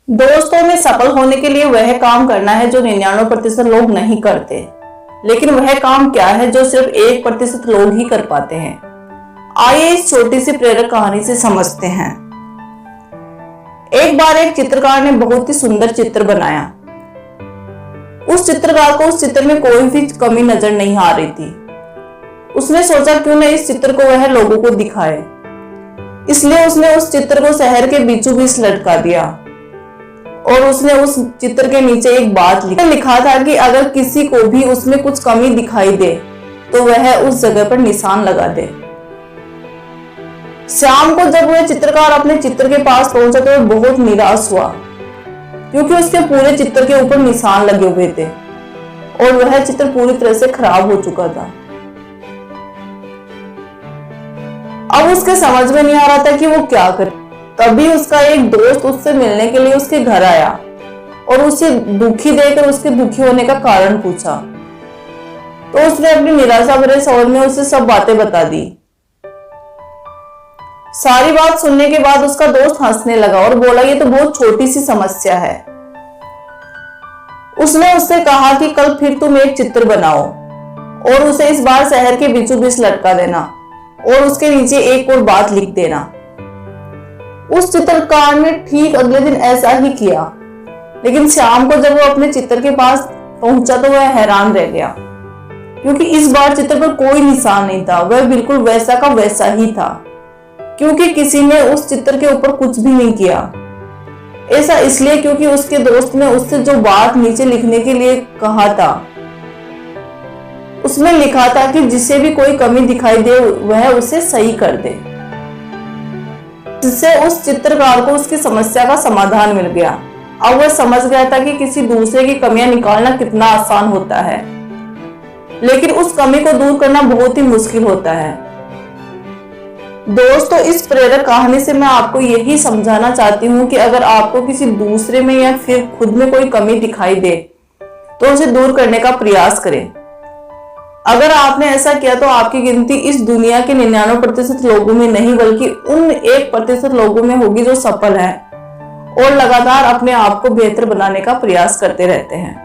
दोस्तों में सफल होने के लिए वह काम करना है जो 99% लोग नहीं करते, लेकिन वह काम क्या है जो सिर्फ 1% लोग ही कर पाते हैं। आइए इस छोटी सी प्रेरक कहानी से समझते हैं। एक बार एक चित्रकार ने बहुत ही सुंदर चित्र बनाया। उस चित्रकार को उस चित्र में कोई भी कमी नजर नहीं आ रही थी। उसने सोचा क्यों न इस चित्र को वह लोगों को दिखाए, इसलिए उसने उस चित्र को शहर के बीचों बीच लटका दिया और उसने उस चित्र के नीचे एक बात लिखा था कि अगर किसी को भी उसमें कुछ कमी दिखाई दे तो वह उस जगह पर निशान लगा दे। शाम को जब वह चित्रकार अपने चित्र के पास पहुंचा तो वह बहुत निराश हुआ, क्योंकि उसके पूरे चित्र के ऊपर निशान लगे हुए थे और वह चित्र पूरी तरह से खराब हो चुका था। अब उसके समझ में नहीं आ रहा था कि वो क्या करे। तभी उसका एक दोस्त उससे मिलने के लिए उसके घर आया और उसे दुखी देखकर उसके दुखी होने का कारण पूछा। तो उसने अपनी निराशा भरे स्वर में उसे सब बातें बता दी। सारी बात सुनने के बाद उसका दोस्त हंसने लगा और बोला, ये तो बहुत छोटी सी समस्या है। उसने उससे कहा कि कल फिर तुम एक चित्र बनाओ और उसे इस बार शहर के बीचों बीच लटका देना और उसके नीचे एक और बात लिख देना। उस चित्रकार ने ठीक अगले दिन ऐसा ही किया, लेकिन शाम को जब वो अपने चित्र के पास पहुंचा तो वह हैरान रह गया, क्योंकि इस बार चित्र पर कोई निशान नहीं था। वह बिल्कुल वैसा का वैसा ही था, क्योंकि किसी ने उस चित्र के ऊपर कुछ भी नहीं किया। ऐसा इसलिए क्योंकि उसके दोस्त ने उससे जो बात नीचे लिखने के लिए कहा था, उसमें लिखा था कि जिसे भी कोई कमी दिखाई दे वह उसे सही कर दे। जिससे उस चित्रकार को उसकी समस्या का समाधान मिल गया। अब वह समझ गया था कि किसी दूसरे की कमियां निकालना कितना आसान होता है, लेकिन उस कमी को दूर करना बहुत ही मुश्किल होता है। दोस्तों, इस प्रेरक कहानी से मैं आपको यही समझाना चाहती हूँ कि अगर आपको किसी दूसरे में या फिर खुद में कोई कमी दिखाई दे तो उसे दूर करने का प्रयास करें। अगर आपने ऐसा किया तो आपकी गिनती इस दुनिया के 99% लोगों में नहीं बल्कि उन 1% लोगों में होगी जो सफल हैं और लगातार अपने आप को बेहतर बनाने का प्रयास करते रहते हैं।